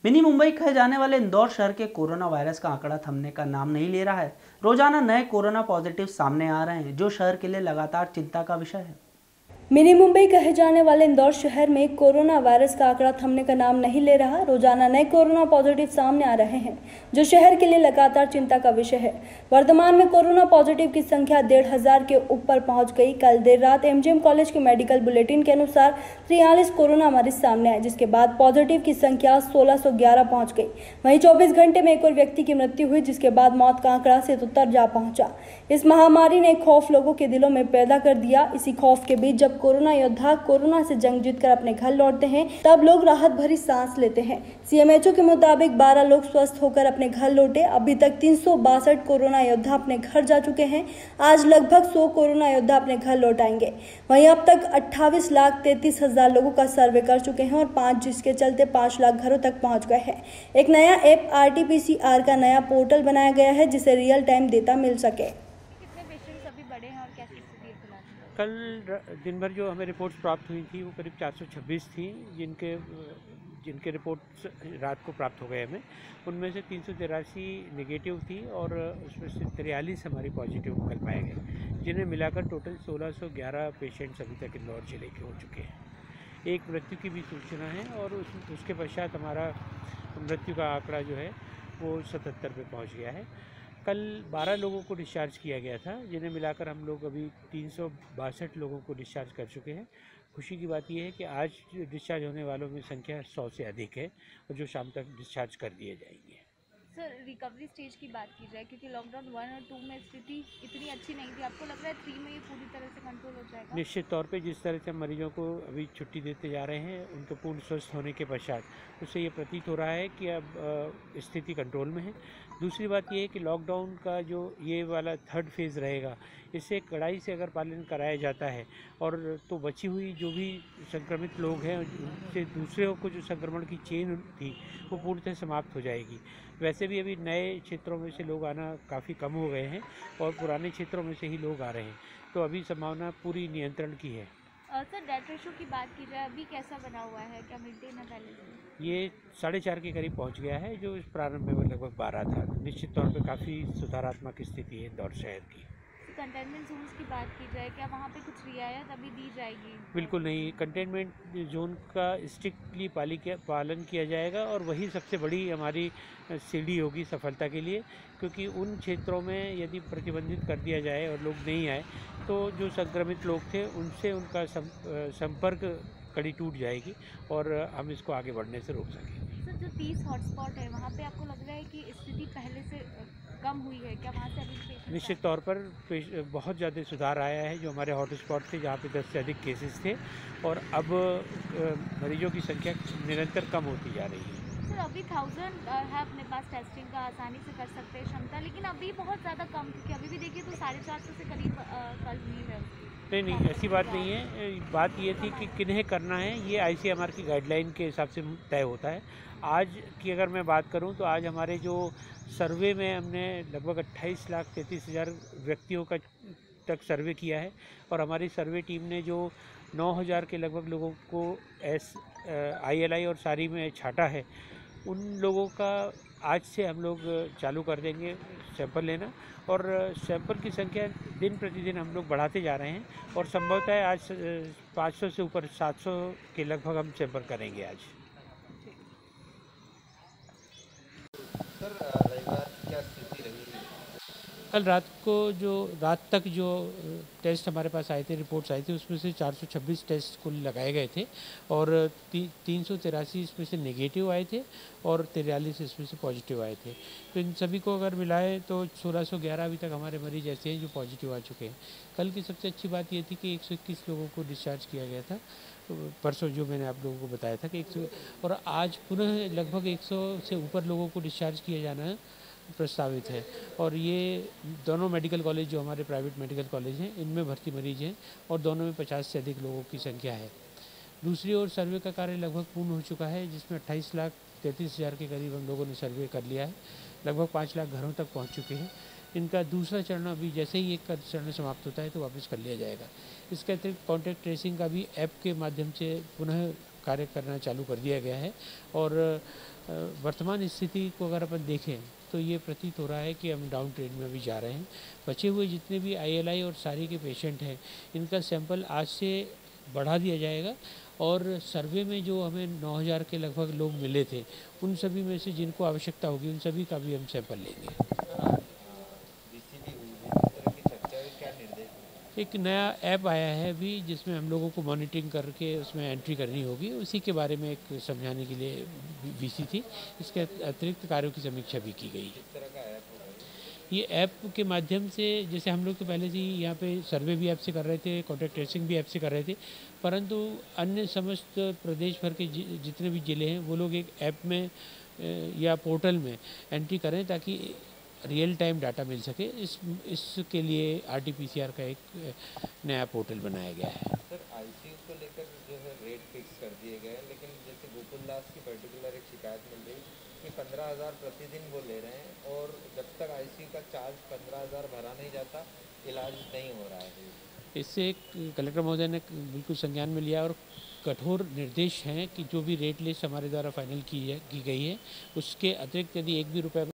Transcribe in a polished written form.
Mini Mumbai कहे जाने वाले इंदौर शहर के कोरोना वायरस का आंकड़ा थमने का नाम नहीं ले रहा है। रोजाना नए कोरोना पॉजिटिव सामने आ रहे हैं, जो शहर के लिए लगातार चिंता का विषय है। मिनी मुंबई कहे जाने वाले इंदौर शहर में कोरोना वायरस का आंकड़ा थमने का नाम नहीं ले रहा। रोजाना नए कोरोना पॉजिटिव सामने आ रहे हैं, जो शहर के लिए लगातार चिंता का विषय है। वर्तमान में कोरोना पॉजिटिव की संख्या 1,500 के ऊपर पहुंच गई। कल देर रात एमजीएम कॉलेज के मेडिकल बुलेटिन के अनुसार 43 कोरोना मरीज सामने आए, जिसके बाद पॉजिटिव की संख्या 1611 पहुंच गई। वहीं 24 घंटे में एक और व्यक्ति की मृत्यु हुई, जिसके बाद मौत का आंकड़ा 77 जा पहुंचा। इस महामारी ने खौफ लोगों के दिलों में पैदा कर दिया। इसी खौफ के बीच जब कोरोना योद्धा कोरोना से जंग जीतकर अपने घर लौटते हैं, तब लोग राहत भरी सांस लेते हैं। सीएमएचओ के मुताबिक 12 लोग स्वस्थ होकर अपने घर लौटे। अभी तक 362 कोरोना योद्धा अपने घर जा चुके हैं। आज लगभग 100 कोरोना योद्धा अपने घर लौट आएंगे। वहीं अब तक 28,33,000 लोगों का सर्वे कर चुके हैं और 5 जिसके चलते 5 लाख घरों तक पहुंच गए हैं। एक नया ऐप RT-PCR का नया पोर्टल बनाया गया है, जिसे रियल टाइम डेटा मिल सके। कल दिन भर जो हमें रिपोर्ट्स प्राप्त हुई थी वो करीब 426 थी, जिनके रिपोर्ट्स रात को प्राप्त हो गए हमें। उनमें से 383 नेगेटिव थी और उसमें से 43 हमारी पॉजिटिव कल पाए गए, जिन्हें मिलाकर टोटल 1611 पेशेंट्स अभी तक इंदौर जिले के हो चुके हैं। एक मृत्यु की भी सूचना है और उसके पश्चात हमारा मृत्यु का आंकड़ा जो है वो 77 पे पहुँच गया है। कल 12 लोगों को डिस्चार्ज किया गया था, जिन्हें मिलाकर हम लोग अभी 362 लोगों को डिस्चार्ज कर चुके हैं। खुशी की बात यह है कि आज डिस्चार्ज होने वालों में संख्या 100 से अधिक है और जो शाम तक डिस्चार्ज कर दिए जाएंगे। सर, रिकवरी स्टेज की बात की जाए, क्योंकि लॉकडाउन 1 और 2 में स्थिति इतनी अच्छी नहीं थी, आपको लग रहा है 3 में ये पूरी तरह से कंट्रोल हो जाएगा? निश्चित तौर पे जिस तरह से हम मरीजों को अभी छुट्टी देते जा रहे हैं, उनके पूर्ण स्वस्थ होने के पश्चात, उससे ये प्रतीत हो रहा है कि अब स्थिति कंट्रोल में है। दूसरी बात ये है कि लॉकडाउन का जो ये वाला 3rd फेज़ रहेगा, इससे कड़ाई से अगर पालन कराया जाता है और तो बची हुई जो भी संक्रमित लोग हैं उनसे दूसरों को जो संक्रमण की चेन थी वो पूर्णतः समाप्त हो जाएगी। वैसे भी अभी नए क्षेत्रों में से लोग आना काफ़ी कम हो गए हैं और पुराने क्षेत्रों में से ही लोग आ रहे हैं, तो अभी संभावना पूरी नियंत्रण की है। सर, डेथ रेशो की बात की जाए, अभी कैसा बना हुआ है, क्या मेंटेन है पहले से? ये 4.5 के करीब पहुंच गया है, जो इस प्रारंभ में लगभग 12 था। निश्चित तौर पे काफ़ी सुधारात्मक स्थिति है इंदौर शहर की। कंटेनमेंट जोन्स की बात की जाए, क्या वहाँ पे कुछ रियायत अभी दी जाएगी? बिल्कुल नहीं, कंटेनमेंट जोन का स्ट्रिक्टली पालन किया जाएगा और वही सबसे बड़ी हमारी सीढ़ी होगी सफलता के लिए, क्योंकि उन क्षेत्रों में यदि प्रतिबंधित कर दिया जाए और लोग नहीं आए तो जो संक्रमित लोग थे उनसे उनका संपर्क कड़ी टूट जाएगी और हम इसको आगे बढ़ने से रोक सकेंगे। सर, जो 30 हॉटस्पॉट है, वहाँ पे आपको लग रहा है कि स्थिति पहले से कम हुई है क्या? वहाँ से अभी पेशेंट निश्चित तौर पर बहुत ज़्यादा सुधार आया है। जो हमारे हॉटस्पॉट थे जहाँ पे 10 से अधिक केसेस थे और अब मरीजों की संख्या निरंतर कम होती जा रही है। सर, अभी 1000 है अपने पास टेस्टिंग का, आसानी से कर सकते हैं क्षमता, लेकिन अभी बहुत ज़्यादा कम, क्योंकि अभी भी देखिए तो 450 से करीब कल हुई है। नहीं, ऐसी बात नहीं है। बात ये थी कि किन्हें करना है, ये ICMR की गाइडलाइन के हिसाब से तय होता है। आज की अगर मैं बात करूं तो आज हमारे जो सर्वे में हमने लगभग 28,33,000 व्यक्तियों का तक सर्वे किया है और हमारी सर्वे टीम ने जो 9,000 के लगभग लोगों को ILI और सारी में छाटा है, उन लोगों का आज से हम लोग चालू कर देंगे सैंपल लेना और सैंपल की संख्या दिन प्रतिदिन हम लोग बढ़ाते जा रहे हैं और संभवतः आज 500 से ऊपर 700 के लगभग हम सैंपल करेंगे आज। सर, रविवार की क्या स्थिति रही? कल रात तक जो टेस्ट हमारे पास आए थे, रिपोर्ट्स आई थी, उसमें से 426 टेस्ट कुल लगाए गए थे और 383 इसमें से नेगेटिव आए थे और 43 इसमें से पॉजिटिव आए थे। तो इन सभी को अगर मिलाए तो 1611 अभी तक हमारे मरीज ऐसे हैं जो पॉजिटिव आ चुके हैं। कल की सबसे अच्छी बात ये थी कि 121 लोगों को डिस्चार्ज किया गया था परसों, जो मैंने आप लोगों को बताया था कि 100, और आज पुनः लगभग 100 से ऊपर लोगों को डिस्चार्ज किया जाना प्रस्तावित है। और ये दोनों मेडिकल कॉलेज जो हमारे प्राइवेट मेडिकल कॉलेज हैं, इनमें भर्ती मरीज हैं और दोनों में 50 से अधिक लोगों की संख्या है। दूसरी ओर सर्वे का कार्य लगभग पूर्ण हो चुका है, जिसमें 28,33,000 के करीब हम लोगों ने सर्वे कर लिया है। लगभग 5 लाख घरों तक पहुंच चुके हैं। इनका दूसरा चरण अभी जैसे ही एक चरण समाप्त होता है तो वापस कर लिया जाएगा। इसके अतिरिक्त कॉन्टैक्ट ट्रेसिंग का भी ऐप के माध्यम से पुनः कार्य करना चालू कर दिया गया है। और वर्तमान स्थिति को अगर अपन देखें तो ये प्रतीत हो रहा है कि हम डाउन ट्रेंड में भी जा रहे हैं। बचे हुए जितने भी ILI और सारी के पेशेंट हैं, इनका सैंपल आज से बढ़ा दिया जाएगा और सर्वे में जो हमें 9000 के लगभग लोग मिले थे, उन सभी में से जिनको आवश्यकता होगी उन सभी का भी हम सैंपल लेंगे। बीसीडी हुई है, इस तरह की चर्चा हुई, क्या निर्देश? एक नया ऐप आया है अभी जिसमें हम लोगों को मॉनिटरिंग करके उसमें एंट्री करनी होगी, उसी के बारे में एक समझाने के लिए VC थी। इसके अतिरिक्त कार्यों की समीक्षा भी की गई। किस तरह का ऐप होगा ये ऐप के माध्यम से, जैसे हम लोग तो पहले से ही यहाँ पे सर्वे भी ऐप से कर रहे थे, कॉन्टैक्ट ट्रेसिंग भी ऐप से कर रहे थे, परंतु अन्य समस्त प्रदेश भर के जितने भी ज़िले हैं वो लोग एक ऐप में या पोर्टल में एंट्री करें ताकि रियल टाइम डाटा मिल सके। इसके लिए RT-PCR का एक नया पोर्टल बनाया गया है। सर? आईसीयू को लेकर जो है रेट फिक्स कर दिए गए हैं, लेकिन जैसे गोकुल दास की पर्टिकुलर एक शिकायत मिल रही कि 15,000 प्रतिदिन वो ले रहे हैं और जब तक आईसीयू का चार्ज 15,000 भरा नहीं जाता इलाज नहीं हो रहा है। इससे एक कलेक्टर महोदय ने बिल्कुल संज्ञान में लिया और कठोर निर्देश हैं कि जो भी रेट लिस्ट हमारे द्वारा फाइनल की गई है उसके अतिरिक्त यदि एक भी रुपये